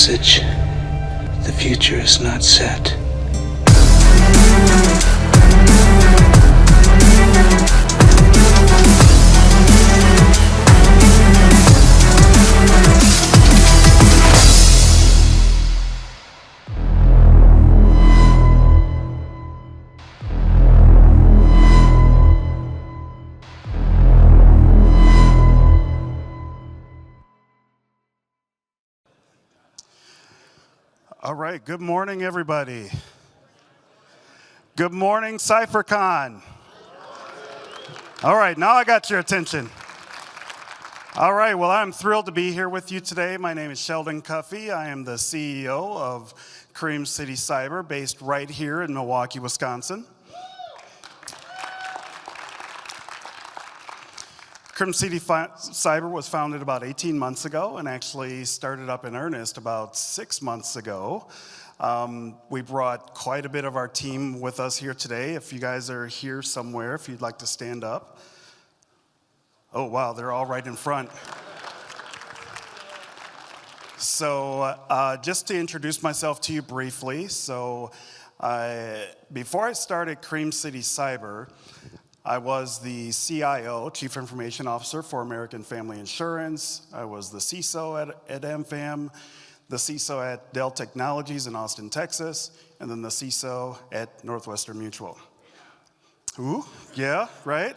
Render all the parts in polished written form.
message. The future is not set. All right, good morning, everybody. Good morning, CypherCon. All right, now I got your attention. All right, well, I'm thrilled to be here with you today. My name is Sheldon Cuffie. I am the CEO of Cream City Cyber, based right here in Milwaukee, Wisconsin. Cream City Cyber was founded about 18 months ago and actually started up in earnest about 6 months ago. We brought quite a bit of our team with us here today. If you guys are here somewhere, if you'd like to stand up. Oh, wow, they're all right in front. So just to introduce myself to you briefly, before I started Cream City Cyber, I was the CIO, Chief Information Officer for American Family Insurance. I was the CISO at AmFam, the CISO at Dell Technologies in Austin, Texas, and then the CISO at Northwestern Mutual. Ooh, yeah, right?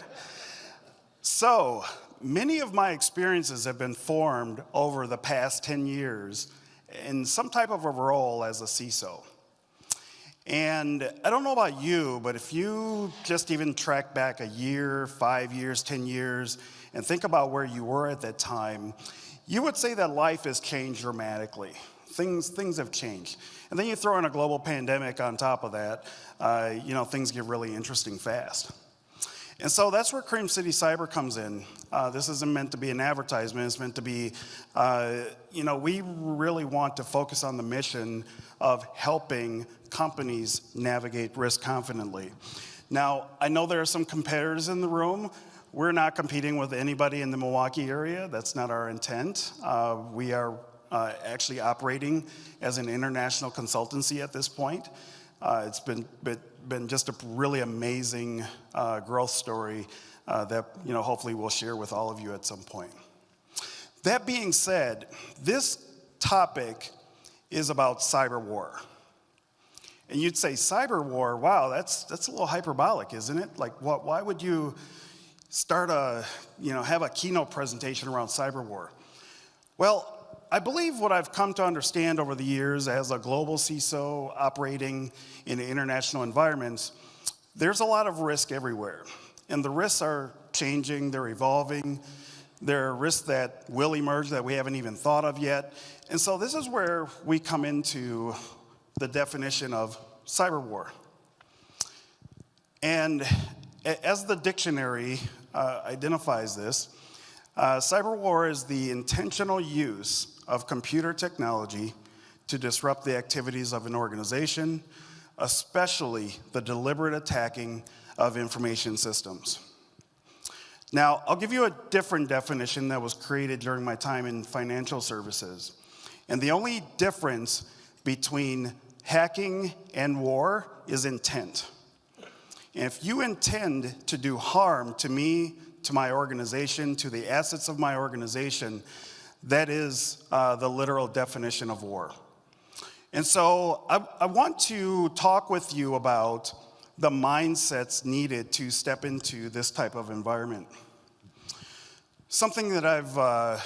So, many of my experiences have been formed over the past 10 years in some type of a role as a CISO. And I don't know about you, but if you just even track back a year, 5 years, 10 years, and think about where you were at that time, you would say that life has changed dramatically. Things have changed. And then you throw in a global pandemic on top of that, things get really interesting fast. And so that's where Cream City Cyber comes in. This isn't meant to be an advertisement. It's meant to be, we really want to focus on the mission of helping companies navigate risk confidently. Now, I know there are some competitors in the room. We're not competing with anybody in the Milwaukee area. That's not our intent. We are actually operating as an international consultancy at this point. It's been just a really amazing growth story that hopefully we'll share with all of you at some point. That being said, this topic is about cyber war. And you'd say, cyber war, wow, that's a little hyperbolic, isn't it? Like, why would you start have a keynote presentation around cyber war? Well, I believe what I've come to understand over the years as a global CISO operating in international environments, there's a lot of risk everywhere. And the risks are changing, they're evolving. There are risks that will emerge that we haven't even thought of yet. And so this is where we come into the definition of cyber war. And as the dictionary identifies this, cyber war is the intentional use of computer technology to disrupt the activities of an organization, especially the deliberate attacking of information systems. Now, I'll give you a different definition that was created during my time in financial services. And the only difference between hacking and war is intent. And if you intend to do harm to me, to my organization, to the assets of my organization, that is the literal definition of war. And so I want to talk with you about the mindsets needed to step into this type of environment. Something that I've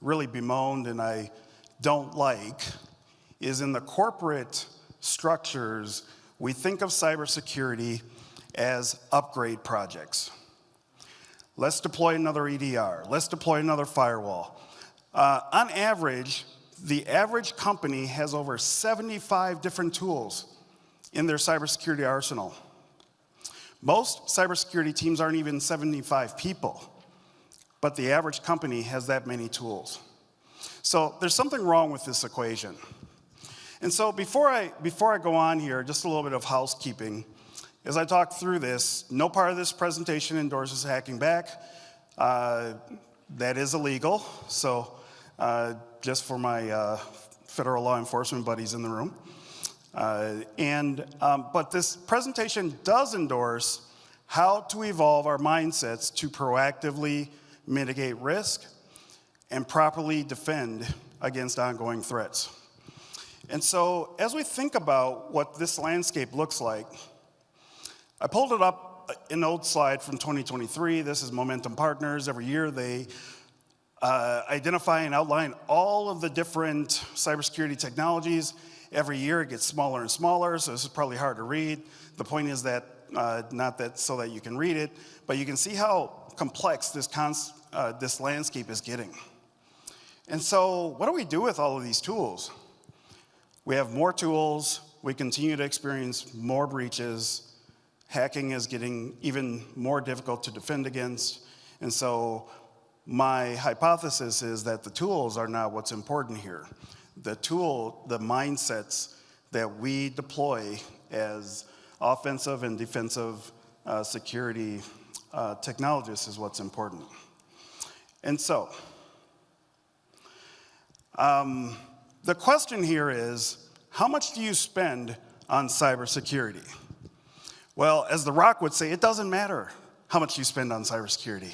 really bemoaned and I don't like is in the corporate structures, we think of cybersecurity as upgrade projects. Let's deploy another EDR. Let's deploy another firewall. On average, the average company has over 75 different tools in their cybersecurity arsenal. Most cybersecurity teams aren't even 75 people, but the average company has that many tools. So there's something wrong with this equation. And so before I go on here, just a little bit of housekeeping. As I talk through this, no part of this presentation endorses hacking back. That is illegal. So just for my federal law enforcement buddies in the room. But this presentation does endorse how to evolve our mindsets to proactively mitigate risk and properly defend against ongoing threats. And so as we think about what this landscape looks like, I pulled it up, an old slide from 2023. This is Momentum Partners. Every year they identify and outline all of the different cybersecurity technologies. Every year it gets smaller and smaller, so this is probably hard to read. The point is that, not that so that you can read it, but you can see how complex this landscape is getting. And so what do we do with all of these tools? We have more tools, we continue to experience more breaches, hacking is getting even more difficult to defend against, and so my hypothesis is that the tools are not what's important here. The mindsets that we deploy as offensive and defensive security technologists is what's important. And so, the question here is, how much do you spend on cybersecurity? Well, as The Rock would say, it doesn't matter how much you spend on cybersecurity.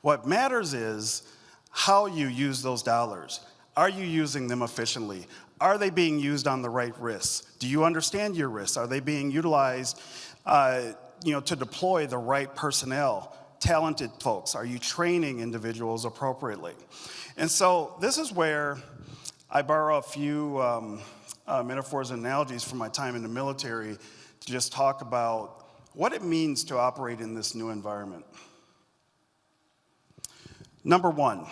What matters is how you use those dollars. Are you using them efficiently? Are they being used on the right risks? Do you understand your risks? Are they being utilized to deploy the right personnel, talented folks? Are you training individuals appropriately? And so this is where I borrow a few metaphors and analogies from my time in the military to just talk about what it means to operate in this new environment. Number one,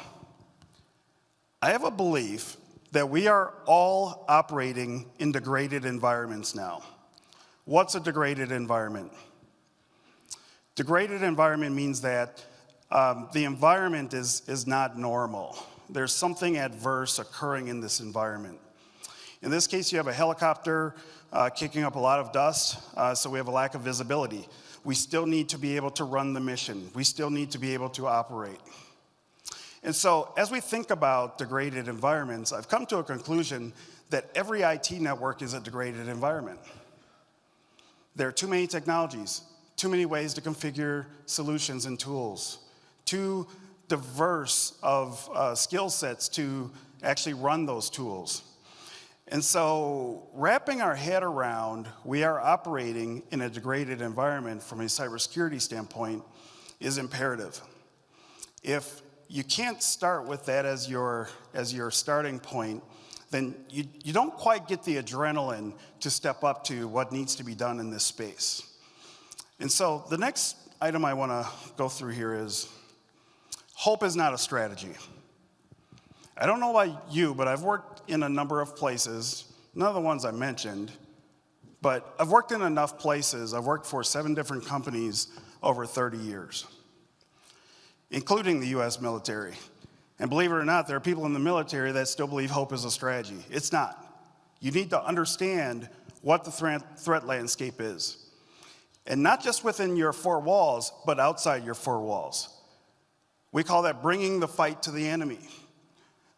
I have a belief that we are all operating in degraded environments now. What's a degraded environment? Degraded environment means that the environment is not normal. There's something adverse occurring in this environment. In this case, you have a helicopter kicking up a lot of dust, so we have a lack of visibility. We still need to be able to run the mission. We still need to be able to operate. And so as we think about degraded environments, I've come to a conclusion that every IT network is a degraded environment. There are too many technologies, too many ways to configure solutions and tools, too diverse of skill sets to actually run those tools. And so wrapping our head around we are operating in a degraded environment from a cybersecurity standpoint is imperative. If you can't start with that as your starting point, then you don't quite get the adrenaline to step up to what needs to be done in this space. And so the next item I want to go through here is hope is not a strategy. I don't know about you, but I've worked in a number of places, none of the ones I mentioned, but I've worked in enough places. I've worked for 7 different companies over 30 years. Including the US military. And believe it or not, there are people in the military that still believe hope is a strategy. It's not. You need to understand what the threat landscape is. And not just within your 4 walls, but outside your 4 walls. We call that bringing the fight to the enemy.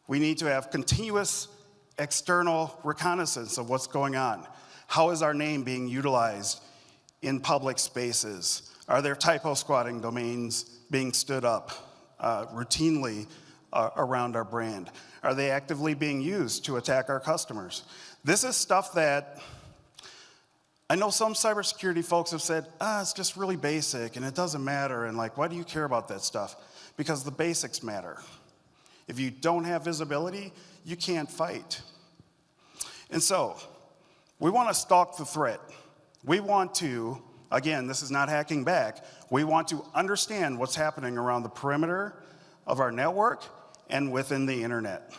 We need to have continuous external reconnaissance of what's going on. How is our name being utilized in public spaces? Are there typo squatting domains being stood up routinely around our brand? Are they actively being used to attack our customers? This is stuff that I know some cybersecurity folks have said, it's just really basic and it doesn't matter, and like, why do you care about that stuff? Because the basics matter. If you don't have visibility, you can't fight. And so, we want to stalk the threat. We want to, again, this is not hacking back, we want to understand what's happening around the perimeter of our network and within the internet.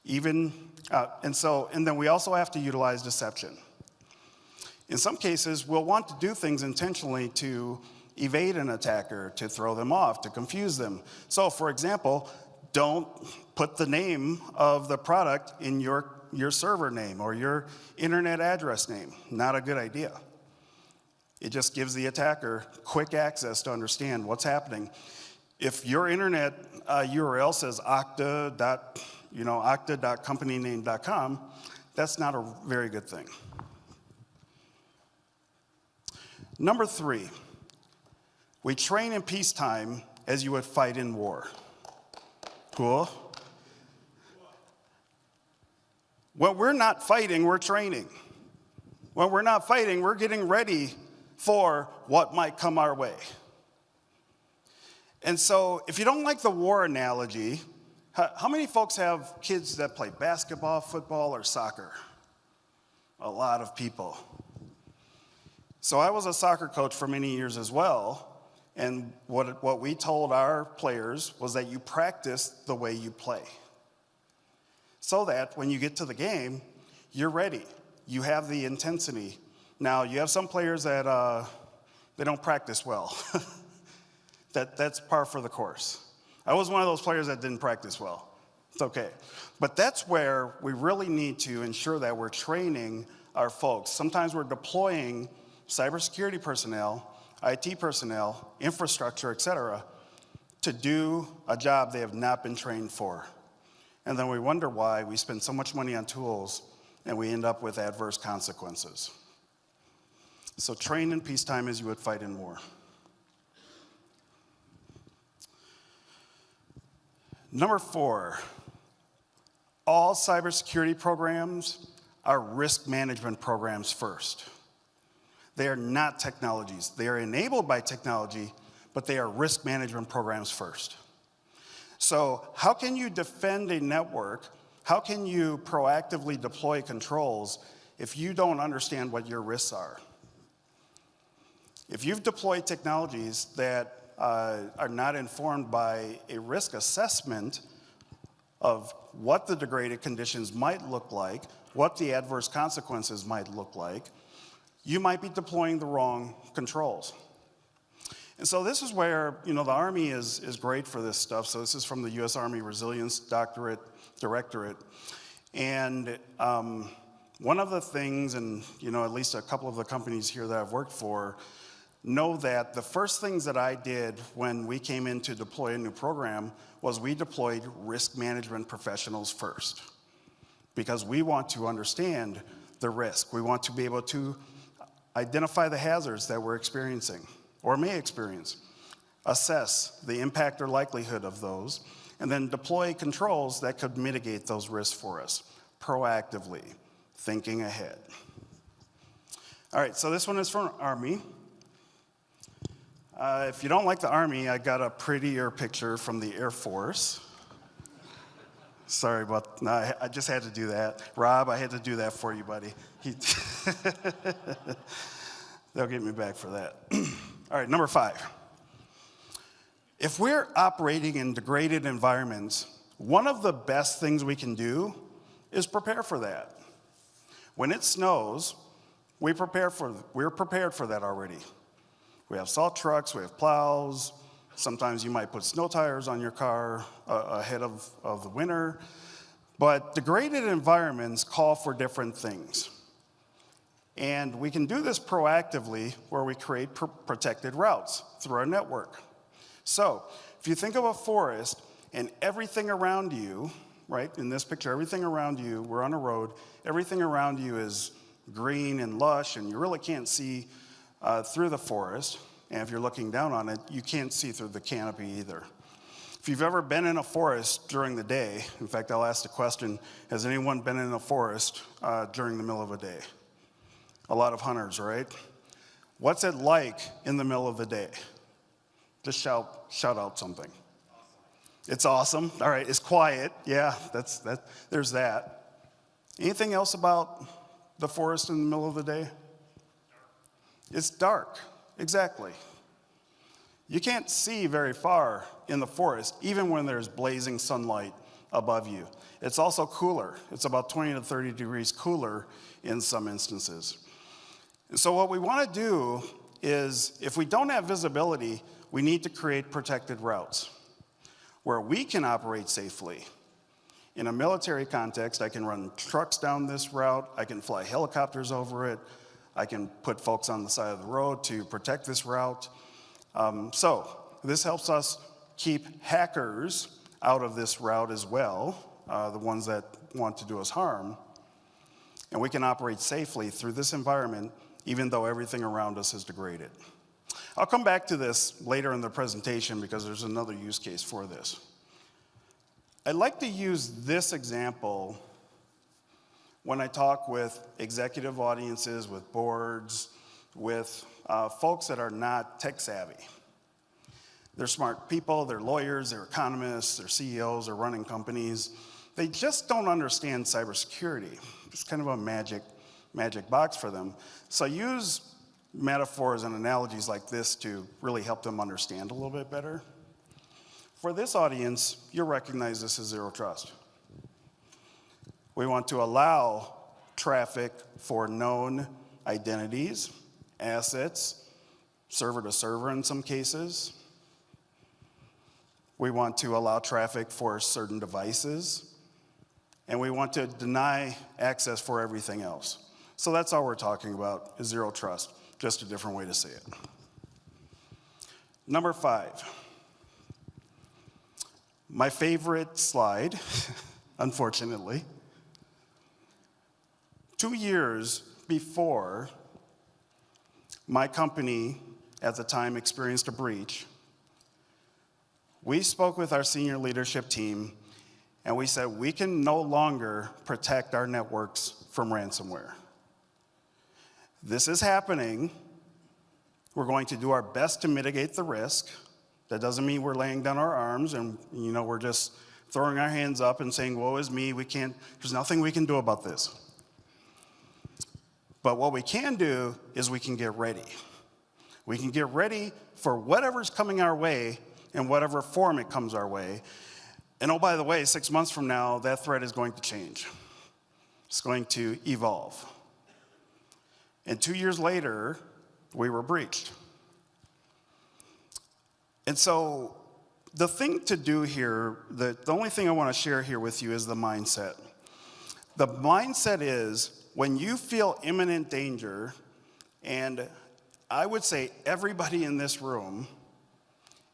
And then we also have to utilize deception. In some cases, we'll want to do things intentionally to evade an attacker, to throw them off, to confuse them. So, for example, don't put the name of the product in your server name or your internet address name. Not a good idea. It just gives the attacker quick access to understand what's happening. If your internet URL says octa.com okta.companyname.com, that's not a very good thing. Number 3, we train in peacetime as you would fight in war. Cool? When we're not fighting, we're training. When we're not fighting, we're getting ready for what might come our way. And so, if you don't like the war analogy, how many folks have kids that play basketball, football, or soccer? A lot of people. So I was a soccer coach for many years as well, and what we told our players was that you practice the way you play. So that when you get to the game, you're ready. You have the intensity. Now, you have some players that they don't practice well. That's par for the course. I was one of those players that didn't practice well. It's okay. But that's where we really need to ensure that we're training our folks. Sometimes we're deploying cybersecurity personnel, IT personnel, infrastructure, et cetera, to do a job they have not been trained for. And then we wonder why we spend so much money on tools and we end up with adverse consequences. So train in peacetime as you would fight in war. Number 4, all cybersecurity programs are risk management programs first. They are not technologies. They are enabled by technology, but they are risk management programs first. So how can you defend a network? How can you proactively deploy controls if you don't understand what your risks are? If you've deployed technologies that are not informed by a risk assessment of what the degraded conditions might look like, what the adverse consequences might look like, you might be deploying the wrong controls. And so this is where, the Army is great for this stuff. So this is from the U.S. Army Resilience Directorate. And one of the things, and at least a couple of the companies here that I've worked for, know that the first things that I did when we came in to deploy a new program was we deployed risk management professionals first. Because we want to understand the risk. We want to be able to identify the hazards that we're experiencing or may experience, assess the impact or likelihood of those, and then deploy controls that could mitigate those risks for us, proactively, thinking ahead. All right, so this one is from Army. If you don't like the Army, I got a prettier picture from the Air Force. Sorry, but no, I just had to do that. Rob, I had to do that for you, buddy. They'll get me back for that. All right, number 5. If we're operating in degraded environments, one of the best things we can do is prepare for that. When it snows, we're prepared for that already. We have salt trucks, we have plows. Sometimes you might put snow tires on your car ahead of the winter. But degraded environments call for different things. And we can do this proactively where we create protected routes through our network. So if you think of a forest and everything around you, right, in this picture, everything around you, we're on a road, everything around you is green and lush, and you really can't see through the forest. And if you're looking down on it, you can't see through the canopy either. If you've ever been in a forest during the day, in fact, I'll ask the question, has anyone been in a forest during the middle of a day? A lot of hunters, right? What's it like in the middle of the day? Just shout out something. It's awesome. All right, it's quiet. Yeah, there's that. Anything else about the forest in the middle of the day? It's dark. Exactly. You can't see very far in the forest, even when there's blazing sunlight above you. It's also cooler. It's about 20 to 30 degrees cooler in some instances. And so what we want to do is, if we don't have visibility, we need to create protected routes where we can operate safely. In a military context, I can run trucks down this route. I can fly helicopters over it. I can put folks on the side of the road to protect this route. So this helps us keep hackers out of this route as well, the ones that want to do us harm. And we can operate safely through this environment, even though everything around us is degraded. I'll come back to this later in the presentation because there's another use case for this. I'd like to use this example when I talk with executive audiences, with boards, with folks that are not tech savvy. They're smart people, they're lawyers, they're economists, they're CEOs, they're running companies. They just don't understand cybersecurity. It's kind of a magic box for them. So I use metaphors and analogies like this to really help them understand a little bit better. For this audience, you'll recognize this as zero trust. We want to allow traffic for known identities, assets, server to server in some cases. We want to allow traffic for certain devices, and we want to deny access for everything else. So that's all we're talking about, is zero trust, just a different way to say it. Number 5, my favorite slide, unfortunately. 2 years before my company at the time experienced a breach, we spoke with our senior leadership team and we said we can no longer protect our networks from ransomware. This is happening. We're going to do our best to mitigate the risk. That doesn't mean we're laying down our arms and we're just throwing our hands up and saying, woe is me, there's nothing we can do about this. But what we can do is we can get ready. We can get ready for whatever's coming our way in whatever form it comes our way. And oh, by the way, 6 months from now, that threat is going to change. It's going to evolve. And 2 years later, we were breached. And so the thing to do here, the only thing I want to share here with you is the mindset. The mindset is when you feel imminent danger, and I would say everybody in this room,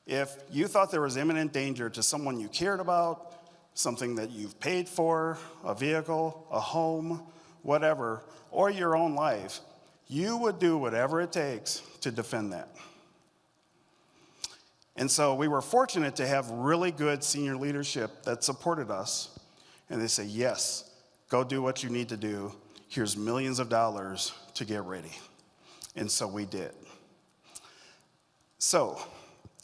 if you thought there was imminent danger to someone you cared about, something that you've paid for, a vehicle, a home, whatever, or your own life, you would do whatever it takes to defend that. And so we were fortunate to have really good senior leadership that supported us. And they say, yes, go do what you need to do. Here's millions of dollars to get ready. And so we did. So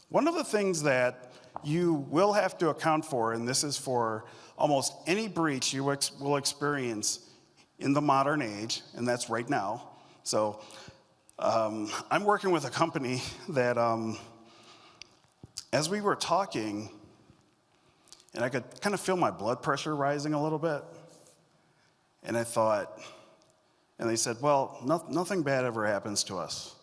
one of the things that you will have to account for, and this is for almost any breach you will experience in the modern age, and that's right now. So I'm working with a company that as we were talking, and I could kind of feel my blood pressure rising a little bit, and I thought, and they said, well, nothing bad ever happens to us.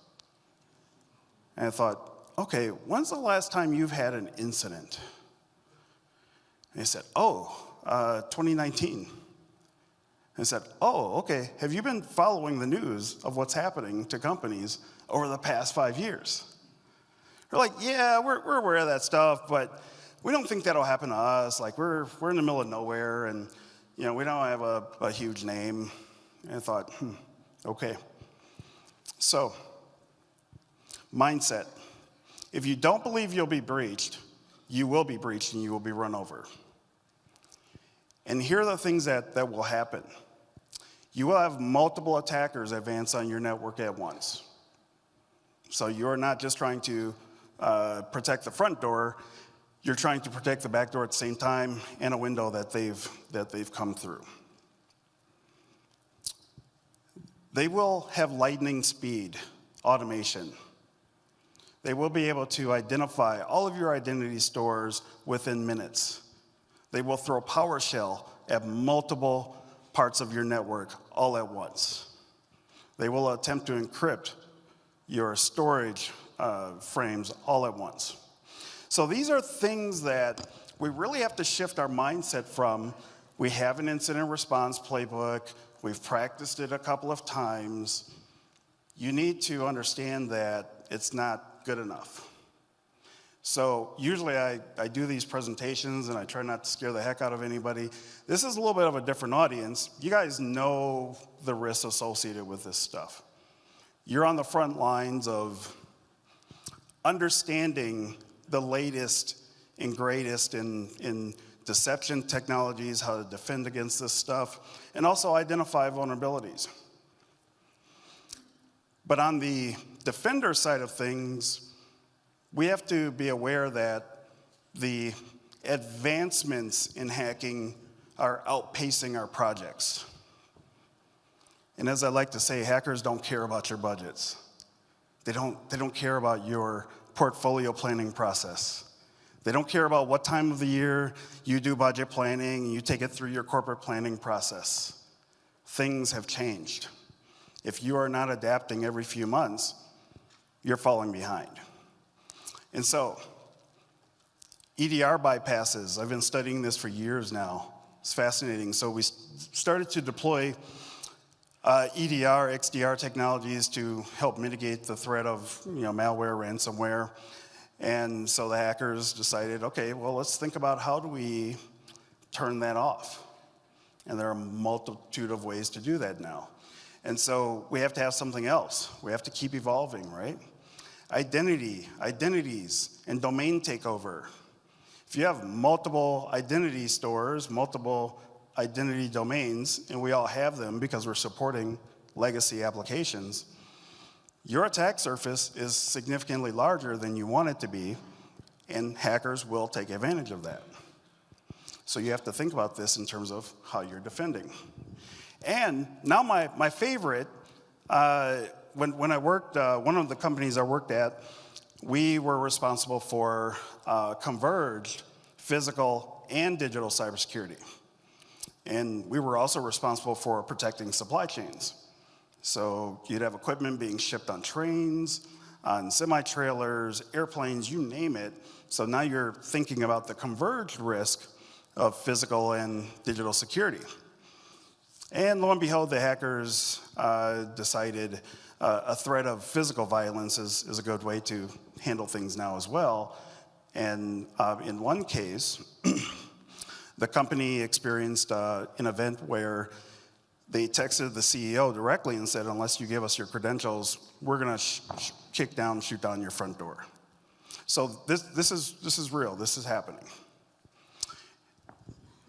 And I thought, okay, when's the last time you've had an incident? And they said, 2019. I said, okay, have you been following the news of what's happening to companies over the past 5 years? They're like, yeah, we're aware of that stuff, but we don't think that'll happen to us. Like, we're in the middle of nowhere, and we don't have a huge name. And I thought, okay. So, mindset. If you don't believe you'll be breached, you will be breached and you will be run over. And here are the things that will happen. You will have multiple attackers advance on your network at once. So you're not just trying to protect the front door, you're trying to protect the back door at the same time and a window that they've come through. They will have lightning speed automation. They will be able to identify all of your identity stores within minutes. They will throw PowerShell at multiple parts of your network all at once. They will attempt to encrypt your storage frames all at once. So these are things that we really have to shift our mindset from. We have an incident response playbook. We've practiced it a couple of times. You need to understand that it's not good enough. So usually I do these presentations and I try not to scare the heck out of anybody. This is a little bit of a different audience. You guys know the risks associated with this stuff. You're on the front lines of understanding the latest and greatest in deception technologies, how to defend against this stuff, and also identify vulnerabilities. But on the defender side of things, we have to be aware that the advancements in hacking are outpacing our projects. And as I like to say, hackers don't care about your budgets. They don't care about your portfolio planning process. They don't care about what time of the year you do budget planning and you take it through your corporate planning process. Things have changed. If you are not adapting every few months, you're falling behind. And so, EDR bypasses, I've been studying this for years now. It's fascinating. So we started to deploy EDR, XDR technologies to help mitigate the threat of malware, ransomware. And so the hackers decided, okay, well, let's think about how do we turn that off? And there are a multitude of ways to do that now. And so we have to have something else. We have to keep evolving, right? Identities, and domain takeover. If you have multiple identity stores, multiple identity domains, and we all have them because we're supporting legacy applications, your attack surface is significantly larger than you want it to be, and hackers will take advantage of that. So you have to think about this in terms of how you're defending. And now my favorite, when I worked, one of the companies I worked at, we were responsible for converged physical and digital cybersecurity. And we were also responsible for protecting supply chains. So you'd have equipment being shipped on trains, on semi-trailers, airplanes, you name it. So now you're thinking about the converged risk of physical and digital security. And lo and behold, the hackers decided a threat of physical violence is a good way to handle things now as well. And in one case, the company experienced an event where they texted the CEO directly and said, unless you give us your credentials, we're going to shoot down your front door. So this is real. This is happening.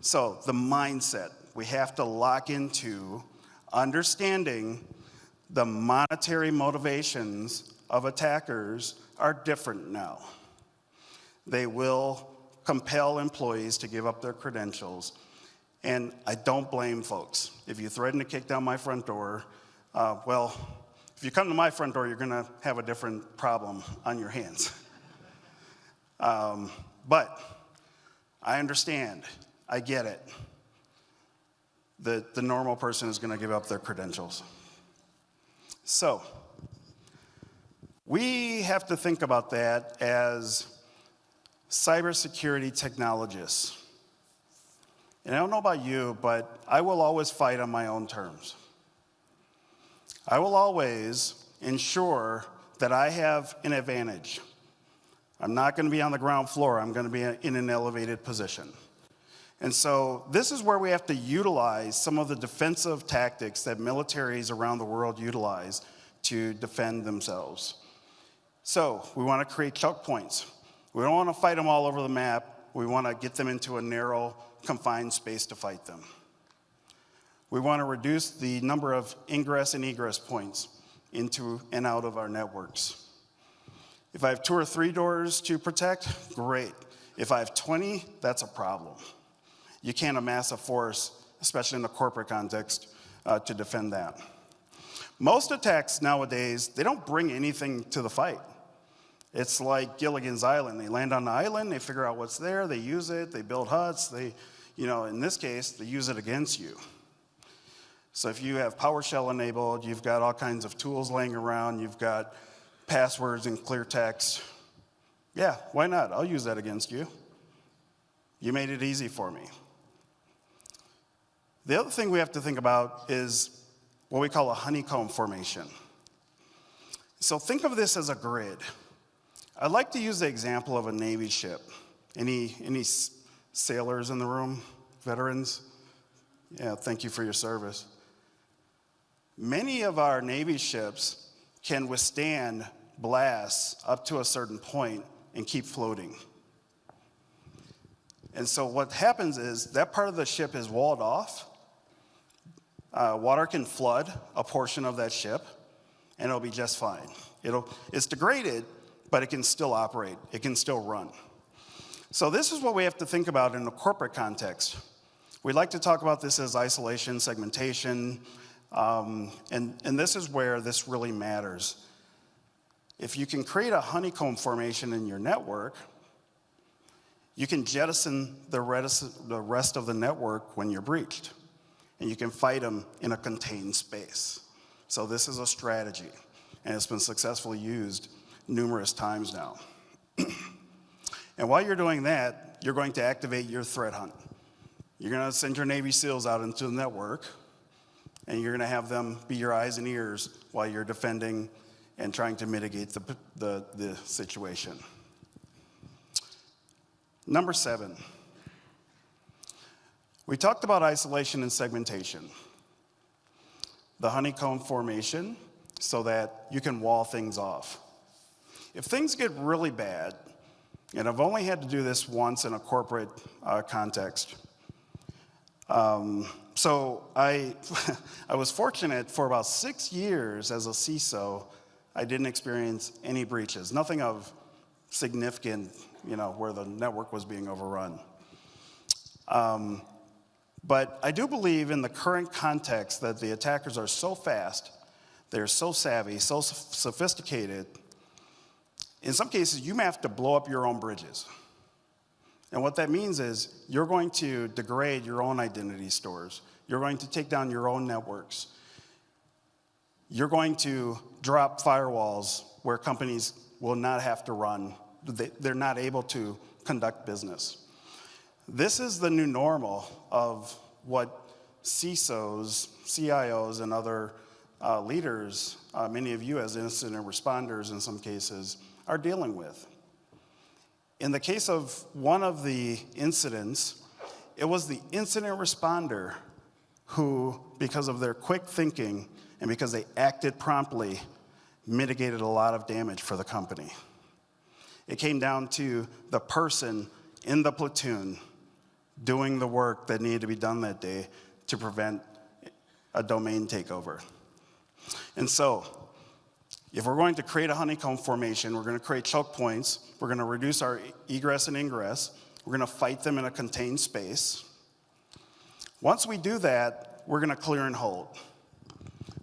So the mindset, we have to lock into understanding the monetary motivations of attackers are different now. They will compel employees to give up their credentials. And I don't blame folks. If you threaten to kick down my front door, well, if you come to my front door, you're going to have a different problem on your hands. But I understand. I get it. The normal person is going to give up their credentials. So we have to think about that as cybersecurity technologists. And I don't know about you, but I will always fight on my own terms. I will always ensure that I have an advantage. I'm not going to be on the ground floor. I'm going to be in an elevated position. And so this is where we have to utilize some of the defensive tactics that militaries around the world utilize to defend themselves. So we want to create choke points. We don't want to fight them all over the map. We want to get them into a narrow, confined space to fight them. We want to reduce the number of ingress and egress points into and out of our networks. If I have 2 or 3 doors to protect, great. If I have 20, that's a problem. You can't amass a force, especially in a corporate context, to defend that. Most attacks nowadays, they don't bring anything to the fight. It's like Gilligan's Island. They land on the island, they figure out what's there, they use it, they build huts, in this case, they use it against you. So if you have PowerShell enabled, you've got all kinds of tools laying around, you've got passwords and clear text. Yeah, why not? I'll use that against you. You made it easy for me. The other thing we have to think about is what we call a honeycomb formation. So think of this as a grid. I'd like to use the example of a Navy ship. Any sailors in the room? Veterans? Yeah, thank you for your service. Many of our Navy ships can withstand blasts up to a certain point and keep floating. And so what happens is that part of the ship is walled off. Water can flood a portion of that ship, and it'll be just fine. It's degraded, but it can still operate. It can still run. So this is what we have to think about in a corporate context. We like to talk about this as isolation, segmentation, and this is where this really matters. If you can create a honeycomb formation in your network, you can jettison the rest of the network when you're breached, and you can fight them in a contained space. So this is a strategy, and it's been successfully used numerous times now. And while you're doing that, you're going to activate your threat hunt. You're going to send your Navy SEALs out into the network, and you're going to have them be your eyes and ears while you're defending and trying to mitigate the situation. Number 7, we talked about isolation and segmentation. The honeycomb formation so that you can wall things off. If things get really bad, and I've only had to do this once in a corporate context, so I was fortunate for about 6 years as a CISO, I didn't experience any breaches, nothing of significant, where the network was being overrun. But I do believe in the current context that the attackers are so fast, they're so savvy, so sophisticated. In some cases, you may have to blow up your own bridges. And what that means is you're going to degrade your own identity stores. You're going to take down your own networks. You're going to drop firewalls where companies will not have to run. They're not able to conduct business. This is the new normal of what CISOs, CIOs, and other leaders, many of you as incident responders in some cases, are dealing with. In the case of one of the incidents, it was the incident responder who, because of their quick thinking and because they acted promptly, mitigated a lot of damage for the company. It came down to the person in the platoon doing the work that needed to be done that day to prevent a domain takeover. And so, if we're going to create a honeycomb formation, we're going to create choke points, we're going to reduce our egress and ingress, we're going to fight them in a contained space. Once we do that, we're going to clear and hold.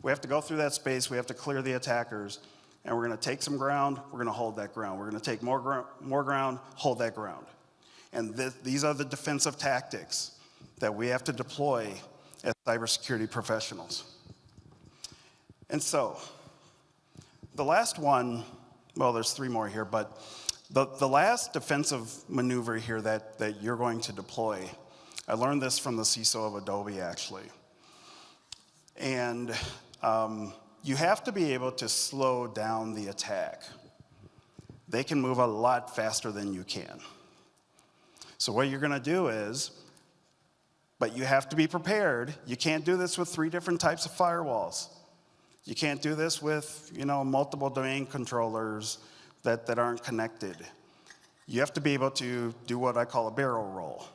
We have to go through that space, we have to clear the attackers, and we're going to take some ground, we're going to hold that ground. We're going to take more ground, hold that ground. And these are the defensive tactics that we have to deploy as cybersecurity professionals. And so, the last one, well, there's 3 more here, but the last defensive maneuver here that you're going to deploy, I learned this from the CISO of Adobe, actually. And you have to be able to slow down the attack. They can move a lot faster than you can. So what you're going to do is, but you have to be prepared. You can't do this with 3 different types of firewalls. You can't do this with, multiple domain controllers that aren't connected. You have to be able to do what I call a barrel roll.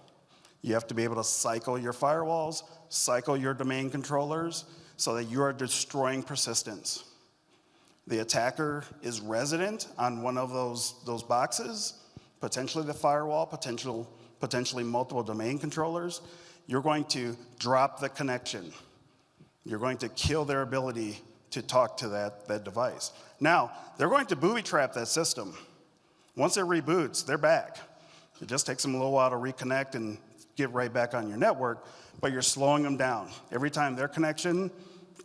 You have to be able to cycle your firewalls, cycle your domain controllers, so that you are destroying persistence. The attacker is resident on one of those boxes, potentially the firewall, potentially multiple domain controllers. You're going to drop the connection. You're going to kill their ability to talk to that device. Now, they're going to booby trap that system. Once it reboots, they're back. It just takes them a little while to reconnect and get right back on your network, but you're slowing them down. Every time their connection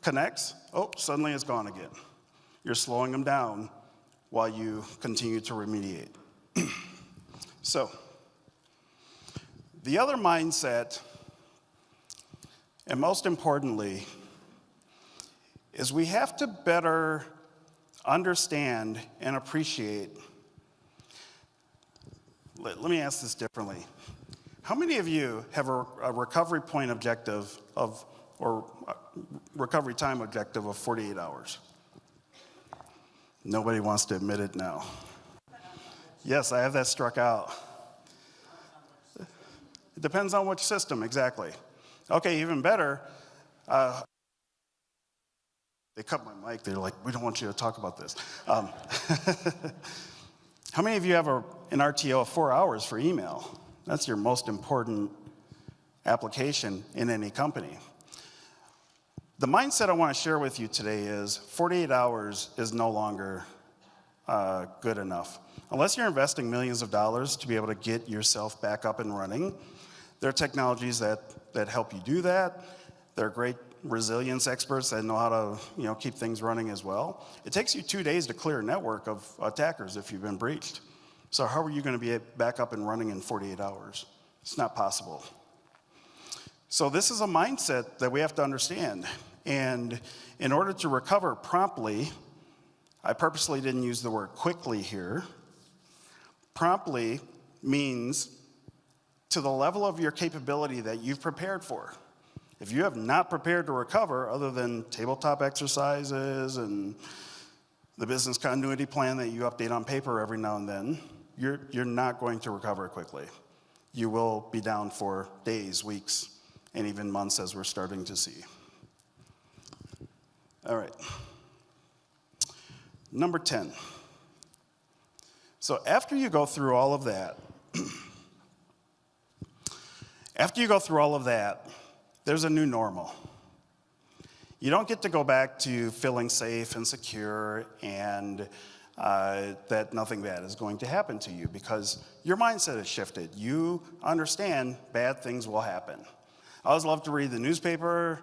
connects, suddenly it's gone again. You're slowing them down while you continue to remediate. So, the other mindset, and most importantly, is we have to better understand and appreciate let me ask this differently. How many of you have a recovery point objective or recovery time objective of 48 hours? Nobody wants to admit it now. Yes, I have that struck out. It depends on which system, exactly. Okay, even better, they cut my mic. They're like, we don't want you to talk about this. How many of you have an RTO of 4 hours for email? That's your most important application in any company. The mindset I want to share with you today is 48 hours is no longer good enough. Unless you're investing millions of dollars to be able to get yourself back up and running, there are technologies that help you do that. There are great resilience experts that know how to keep things running as well. It takes you 2 days to clear a network of attackers if you've been breached. So how are you going to be back up and running in 48 hours? It's not possible. So this is a mindset that we have to understand. And in order to recover promptly, I purposely didn't use the word quickly here. Promptly means to the level of your capability that you've prepared for. If you have not prepared to recover, other than tabletop exercises and the business continuity plan that you update on paper every now and then, you're not going to recover quickly. You will be down for days, weeks, and even months, as we're starting to see. All right. Number 10. So after you go through all of that, there's a new normal. You don't get to go back to feeling safe and secure and that nothing bad is going to happen to you because your mindset has shifted. You understand bad things will happen. I always love to read the newspaper,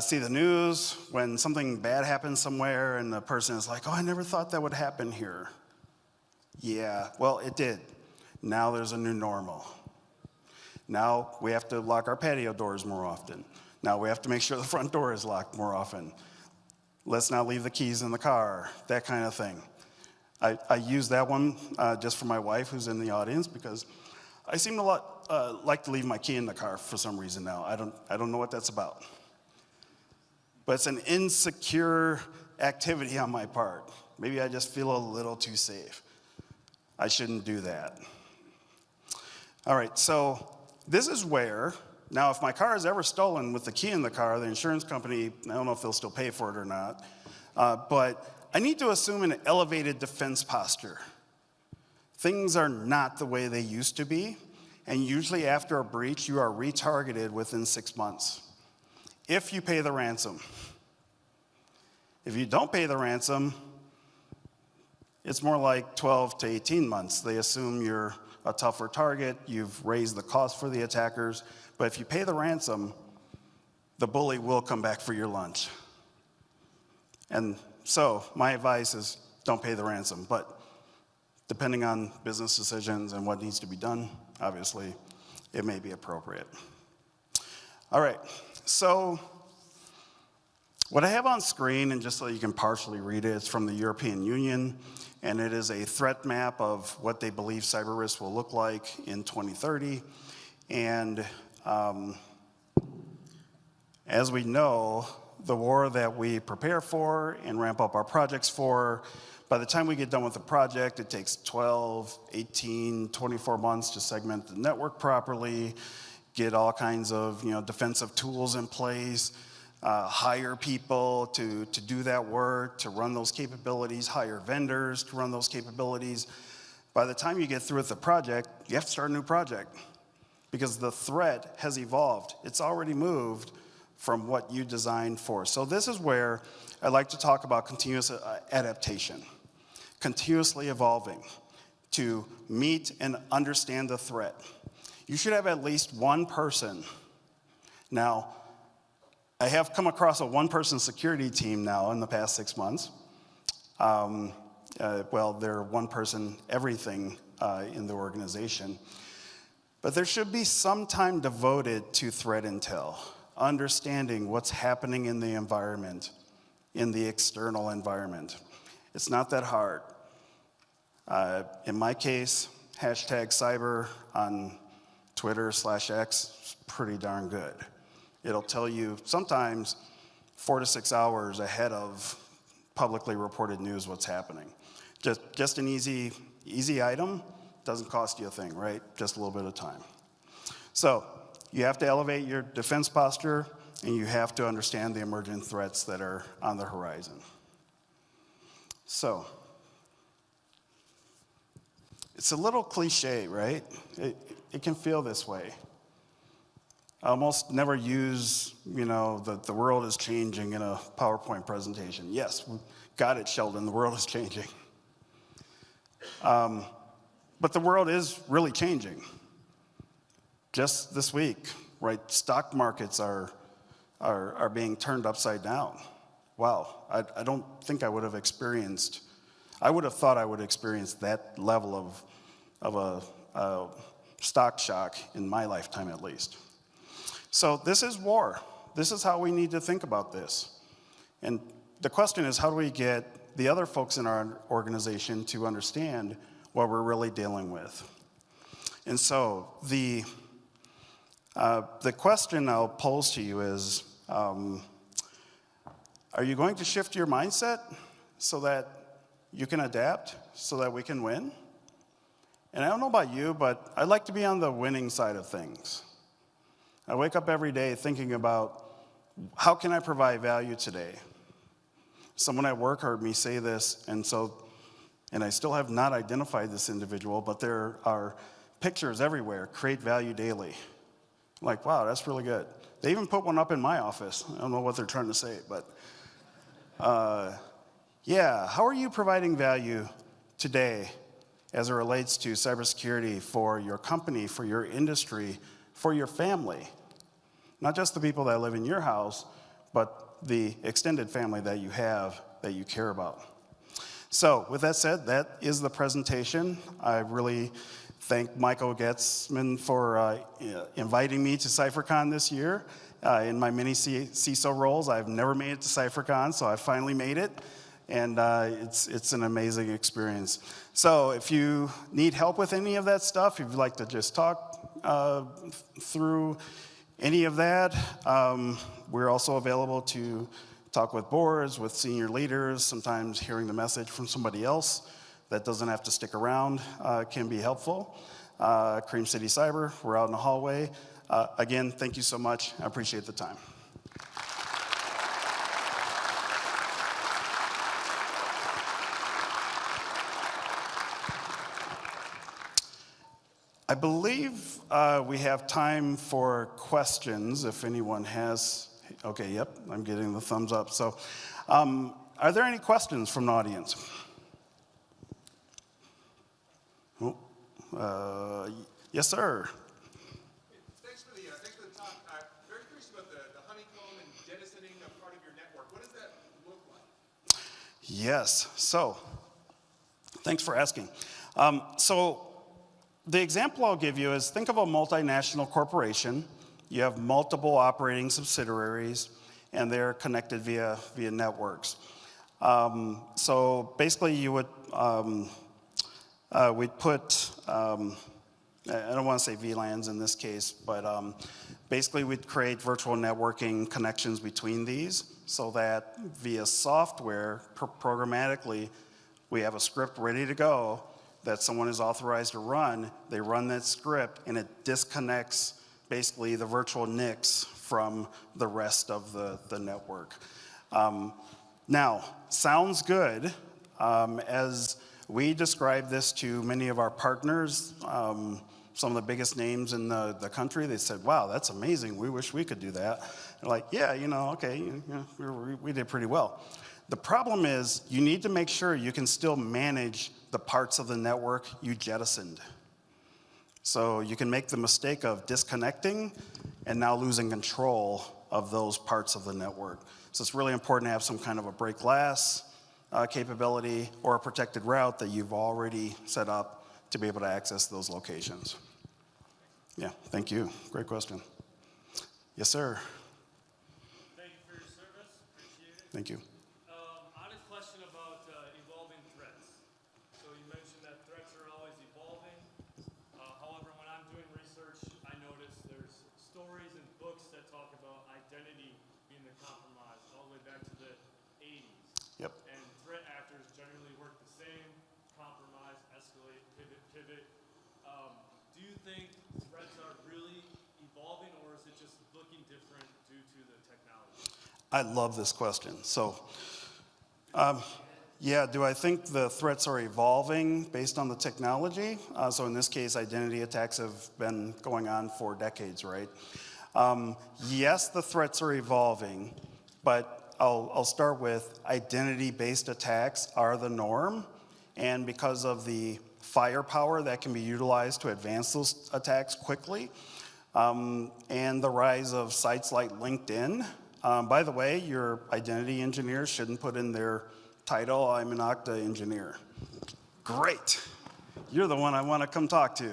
see the news when something bad happens somewhere and the person is like, oh, I never thought that would happen here. Yeah, well, it did. Now there's a new normal. Now we have to lock our patio doors more often. Now we have to make sure the front door is locked more often. Let's not leave the keys in the car, that kind of thing. I use that one just for my wife who's in the audience because I seem to like to leave my key in the car for some reason now. I don't know what that's about. But it's an insecure activity on my part. Maybe I just feel a little too safe. I shouldn't do that. All right, so this is where, now if my car is ever stolen with the key in the car, the insurance company, I don't know if they'll still pay for it or not, but I need to assume an elevated defense posture. Things are not the way they used to be, and usually after a breach, you are retargeted within 6 months, if you pay the ransom. If you don't pay the ransom, it's more like 12 to 18 months. They assume you're a tougher target, you've raised the cost for the attackers, but if you pay the ransom, the bully will come back for your lunch. And so my advice is don't pay the ransom, but depending on business decisions and what needs to be done, obviously, it may be appropriate. All right, so what I have on screen, and just so you can partially read it, it's from the European Union, and it is a threat map of what they believe cyber risk will look like in 2030. And as we know, the war that we prepare for and ramp up our projects for, by the time we get done with the project, it takes 12, 18, 24 months to segment the network properly, get all kinds of defensive tools in place, hire people to do that work, to run those capabilities, hire vendors to run those capabilities. By the time you get through with the project, you have to start a new project because the threat has evolved. It's already moved from what you designed for. So this is where I'd like to talk about continuous adaptation, continuously evolving to meet and understand the threat. You should have at least one person. Now, I have come across a one-person security team now in the past 6 months. Well, they're one-person everything in the organization. But there should be some time devoted to threat intel, understanding what's happening in the environment, in the external environment. It's not that hard. In my case, #cyber on Twitter/X is pretty darn good. It'll tell you sometimes 4 to 6 hours ahead of publicly reported news what's happening. Just an easy item, doesn't cost you a thing, right? Just a little bit of time. So you have to elevate your defense posture, and you have to understand the emerging threats that are on the horizon. So it's a little cliche, right? It can feel this way. I almost never use, that the world is changing in a PowerPoint presentation. Yes, got it, Sheldon, the world is changing. But the world is really changing. Just this week, right, stock markets are being turned upside down. Wow, I don't think I would have thought I would experience that level of a stock shock in my lifetime at least. So this is war. This is how we need to think about this. And the question is, how do we get the other folks in our organization to understand what we're really dealing with? And so the question I'll pose to you is, are you going to shift your mindset so that you can adapt, so that we can win? And I don't know about you, but I'd like to be on the winning side of things. I wake up every day thinking about, how can I provide value today? Someone at work heard me say this, and I still have not identified this individual, but there are pictures everywhere, create value daily. I'm like, wow, that's really good. They even put one up in my office. I don't know what they're trying to say, but yeah, how are you providing value today as it relates to cybersecurity for your company, for your industry, for your family? Not just the people that live in your house, but the extended family that you have, that you care about. So with that said, that is the presentation. I really thank Michael Getzman for inviting me to CypherCon this year. In my many CISO roles, I've never made it to CypherCon, so I finally made it. And it's an amazing experience. So if you need help with any of that stuff, if you'd like to just talk through any of that, we're also available to talk with boards, with senior leaders. Sometimes hearing the message from somebody else that doesn't have to stick around can be helpful. Cream City Cyber, we're out in the hallway. Again, thank you so much. I appreciate the time. I believe we have time for questions if anyone has. Okay, yep, I'm getting the thumbs up. So are there any questions from the audience? Yes, sir. Thanks for the talk. I'm very curious about the honeycomb and jettisoning a part of your network. What does that look like? Yes, so thanks for asking. So the example I'll give you is, think of a multinational corporation. You have multiple operating subsidiaries, and they're connected via networks. So basically, you would we'd put I don't want to say VLANs in this case, but basically we'd create virtual networking connections between these, so that via software, programmatically, we have a script ready to go that someone is authorized to run. They run that script, and it disconnects basically the virtual NICs from the rest of the network. Now, sounds good. As we describe this to many of our partners, some of the biggest names in the country, they said, wow, that's amazing. We wish we could do that. They're like, yeah, okay, we did pretty well. The problem is, you need to make sure you can still manage the parts of the network you jettisoned. So you can make the mistake of disconnecting and now losing control of those parts of the network. So it's really important to have some kind of a break glass capability or a protected route that you've already set up to be able to access those locations. Yeah, thank you. Great question. Yes, sir. Thank you for your service. Appreciate it. Thank you. I had a question about evolving threats. So you mentioned that threats are always evolving. stories and books that talk about identity being the compromise all the way back to the 80s. Yep. And threat actors generally work the same: compromise, escalate, pivot, pivot. Do you think threats are really evolving, or is it just looking different due to the technology? I love this question. So, yeah, do I think the threats are evolving based on the technology? So in this case, identity attacks have been going on for decades, right? Yes, the threats are evolving, but I'll start with identity-based attacks are the norm, and because of the firepower that can be utilized to advance those attacks quickly, and the rise of sites like LinkedIn. By the way, your identity engineers shouldn't put in their title, I'm an Okta engineer. Great. You're the one I want to come talk to.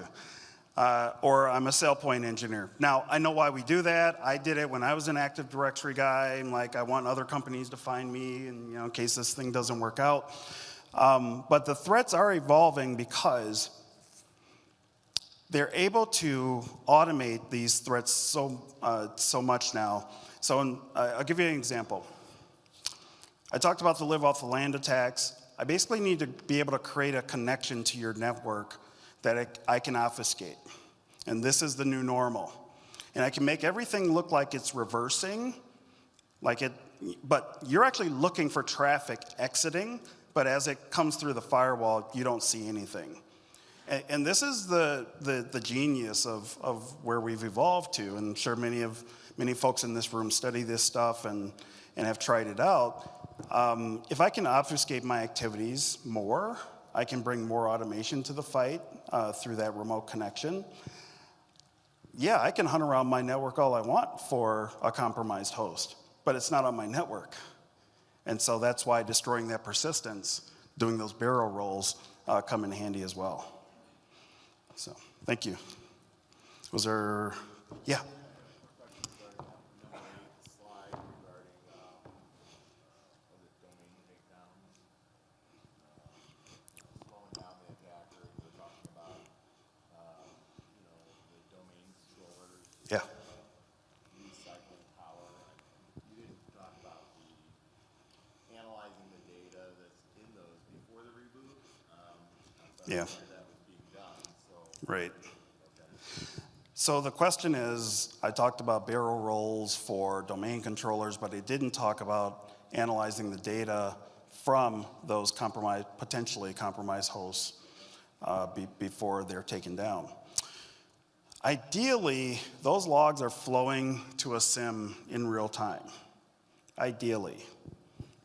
Or I'm a SailPoint engineer. Now, I know why we do that. I did it when I was an Active Directory guy. I'm like, I want other companies to find me and, in case this thing doesn't work out. But the threats are evolving because they're able to automate these threats so much now. So I'll give you an example. I talked about the live off the land attacks. I basically need to be able to create a connection to your network that I can obfuscate. And this is the new normal. And I can make everything look like it's reversing, but you're actually looking for traffic exiting, but as it comes through the firewall, you don't see anything. And this is the genius of where we've evolved to. And I'm sure many folks in this room study this stuff and have tried it out. If I can obfuscate my activities more, I can bring more automation to the fight through that remote connection. Yeah, I can hunt around my network all I want for a compromised host, but it's not on my network. And so that's why destroying that persistence, doing those barrel rolls, come in handy as well. So, thank you. Was there, yeah? Yeah. Recycling power. You didn't talk about analyzing the data that's in those before the reboot. Yeah. That was being done. So. Right. Okay. So the question is, I talked about barrel rolls for domain controllers, but I didn't talk about analyzing the data from those potentially compromised hosts before they're taken down. Ideally, those logs are flowing to a SIEM in real time. Ideally.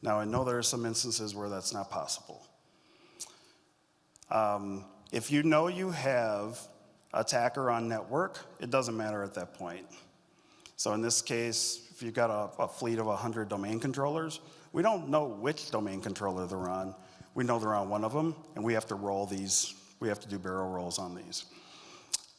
Now, I know there are some instances where that's not possible. If you know you have attacker on network, it doesn't matter at that point. So in this case, if you've got a fleet of 100 domain controllers, we don't know which domain controller they're on. We know they're on one of them, and we have to roll these. We have to do barrel rolls on these.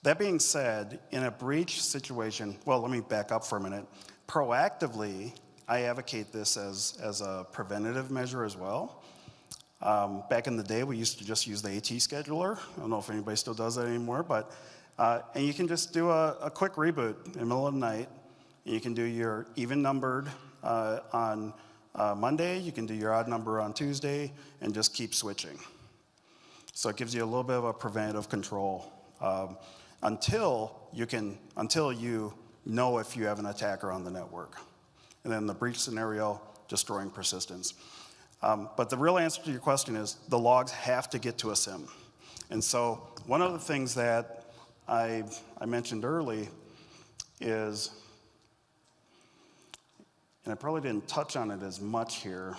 That being said, in a breach situation, well, let me back up for a minute. Proactively, I advocate this as a preventative measure as well. Back in the day, we used to just use the AT scheduler. I don't know if anybody still does that anymore, but and you can just do a quick reboot in the middle of the night. You can do your even numbered on Monday, you can do your odd number on Tuesday, and just keep switching. So it gives you a little bit of a preventative control until you know if you have an attacker on the network. And then the breach scenario, destroying persistence. But the real answer to your question is the logs have to get to a SIEM. And so one of the things that I mentioned early is, and I probably didn't touch on it as much here,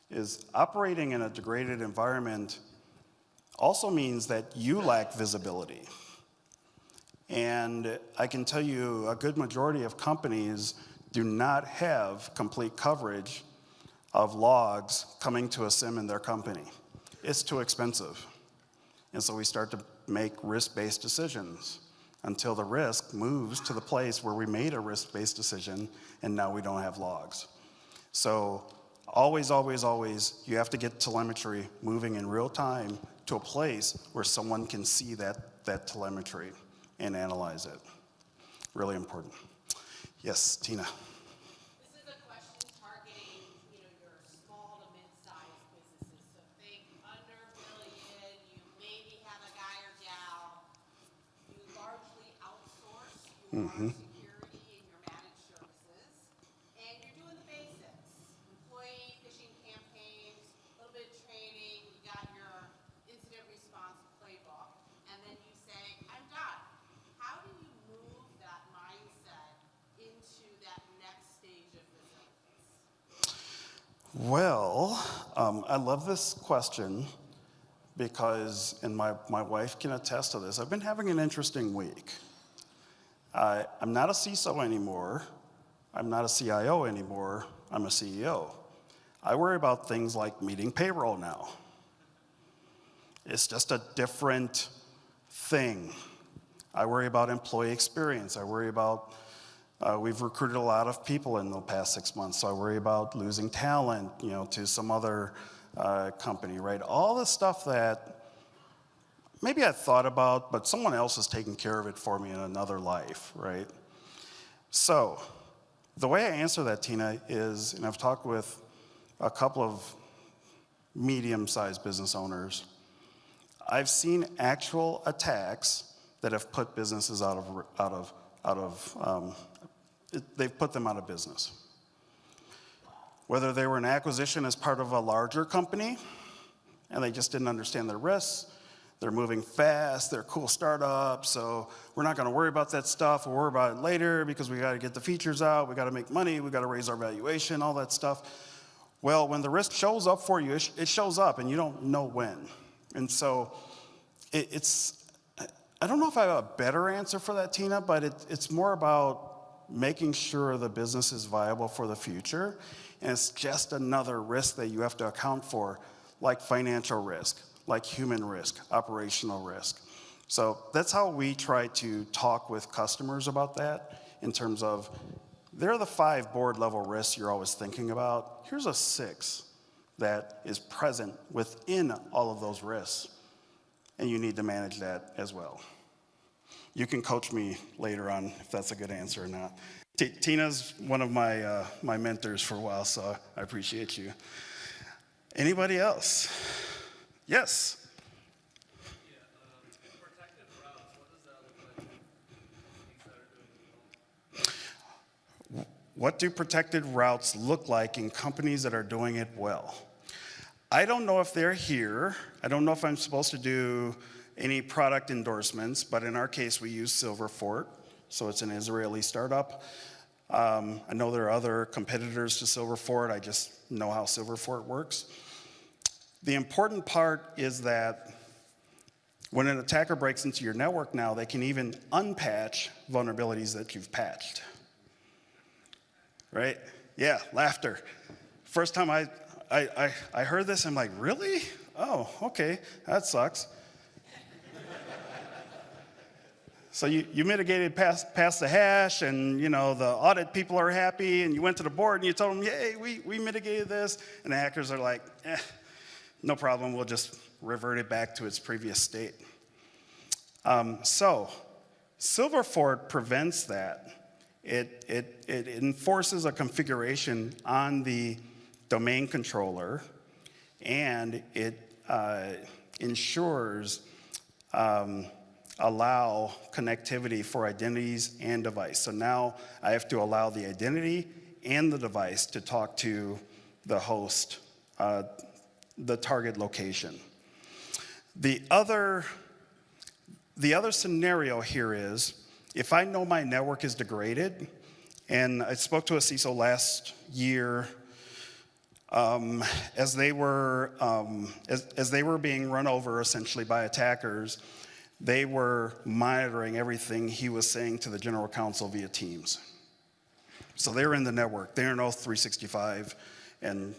is operating in a degraded environment also means that you lack visibility. And I can tell you a good majority of companies do not have complete coverage of logs coming to a SIEM in their company. It's too expensive. And so we start to make risk-based decisions until the risk moves to the place where we made a risk-based decision and now we don't have logs. So always, always, always, you have to get telemetry moving in real time to a place where someone can see that telemetry. and analyze it. Really important. Yes, Tina. This is a question targeting, your small to mid-sized businesses. So think under a million, you maybe have a guy or gal, you largely outsource your security and your managed services, and you're doing the basics. Employee phishing campaigns, a little bit of training, you got your incident response playbook, and then you say, I'm done. How do you move that mindset into that next stage of resilience? Well, I love this question because, and my wife can attest to this, I've been having an interesting week. I'm not a CISO anymore. I'm not a CIO anymore. I'm a CEO. I worry about things like meeting payroll now. It's just a different thing. I worry about employee experience. I worry about, we've recruited a lot of people in the past 6 months, so I worry about losing talent, to some other company, right? All the stuff that maybe I thought about, but someone else is taking care of it for me in another life, right? So the way I answer that, Tina, is, and I've talked with a couple of medium-sized business owners, I've seen actual attacks that have put businesses they've put them out of business. Whether they were an acquisition as part of a larger company, and they just didn't understand their risks, they're moving fast, they're a cool startup, so we're not gonna worry about that stuff, we'll worry about it later because we gotta get the features out, we gotta make money, we gotta raise our valuation, all that stuff. Well, when the risk shows up for you, it shows up and you don't know when. And so I don't know if I have a better answer for that, Tina, but it's more about making sure the business is viable for the future. And it's just another risk that you have to account for, like financial risk, like human risk, operational risk. So that's how we try to talk with customers about that, in terms of, there are the 5 board level risks you're always thinking about. Here's a 6 that is present within all of those risks, and you need to manage that as well. You can coach me later on if that's a good answer or not. Tina's one of my mentors for a while, so I appreciate you. Anybody else? Yes? Protected routes, what does that look like for companies that are doing it well? What do protected routes look like in companies that are doing it well? I don't know if they're here. I don't know if I'm supposed to do any product endorsements, but in our case, we use Silverfort, so it's an Israeli startup. I know there are other competitors to Silverfort. I just know how Silverfort works. The important part is that when an attacker breaks into your network now, they can even unpatch vulnerabilities that you've patched. Right? Yeah, laughter. First time I heard this, I'm like, really? Oh, okay, that sucks. So you mitigated past the hash, and the audit people are happy, and you went to the board and you told them, yay, we mitigated this, and the hackers are like, no problem, we'll just revert it back to its previous state. So Silverfort prevents that. It enforces a configuration on the domain controller, and it ensures allow connectivity for identities and device. So now I have to allow the identity and the device to talk to the host, the target location. The other scenario here is, if I know my network is degraded, and I spoke to a CISO last year, as they were being run over essentially by attackers, they were monitoring everything he was saying to the general counsel via Teams. So they were in the network, they're in O365, and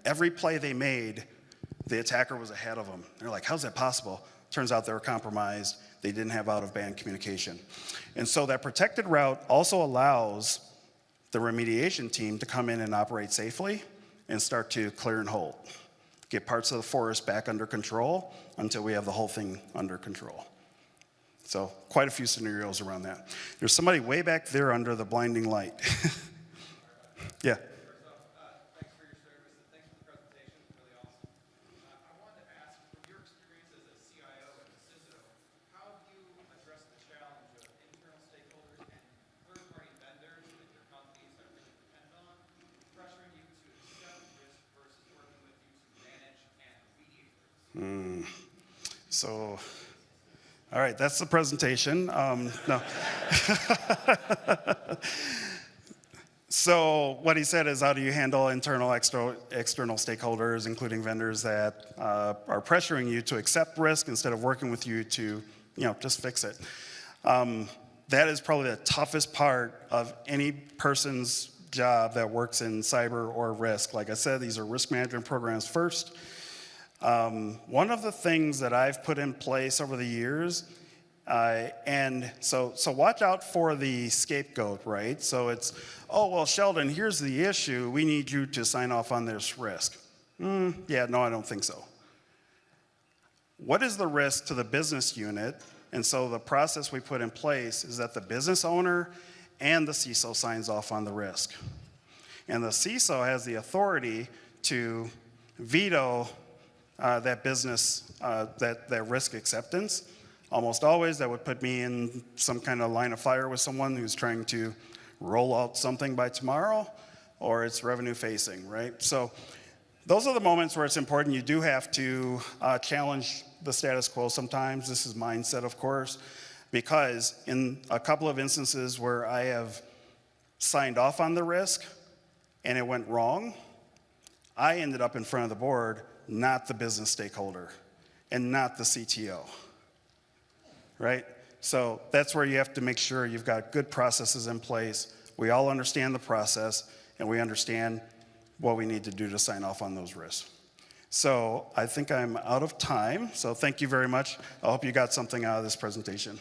every play they made, the attacker was ahead of them. They're like, how's that possible? Turns out they were compromised, they didn't have out-of-band communication. And so that protected route also allows the remediation team to come in and operate safely and start to clear and hold. Get parts of the forest back under control until we have the whole thing under control. So quite a few scenarios around that. There's somebody way back there under the blinding light. Yeah. First off, thanks for your service and thanks for the presentation. It's really awesome. I wanted to ask, from your experience as a CIO and a CISO, how have you addressed the challenge of internal stakeholders and third-party vendors that your companies are really depend on, pressuring you to accept risk versus working with you to manage and remediate risk? So, all right, that's the presentation. No. So what he said is, how do you handle internal, external stakeholders, including vendors that are pressuring you to accept risk instead of working with you to, just fix it. That is probably the toughest part of any person's job that works in cyber or risk. Like I said, these are risk management programs first. One of the things that I've put in place over the years, and so watch out for the scapegoat, right? So it's, oh, well, Sheldon, here's the issue. We need you to sign off on this risk. Yeah, no, I don't think so. What is the risk to the business unit? And so the process we put in place is that the business owner and the CISO signs off on the risk. And the CISO has the authority to veto that business, that risk acceptance. Almost always that would put me in some kind of line of fire with someone who's trying to roll out something by tomorrow, or it's revenue facing, right? So those are the moments where it's important. You do have to challenge the status quo sometimes. This is mindset, of course, because in a couple of instances where I have signed off on the risk and it went wrong, I ended up in front of the board, not the business stakeholder and not the CTO, right? So that's where you have to make sure you've got good processes in place. We all understand the process and we understand what we need to do to sign off on those risks. So I think I'm out of time. So thank you very much. I hope you got something out of this presentation.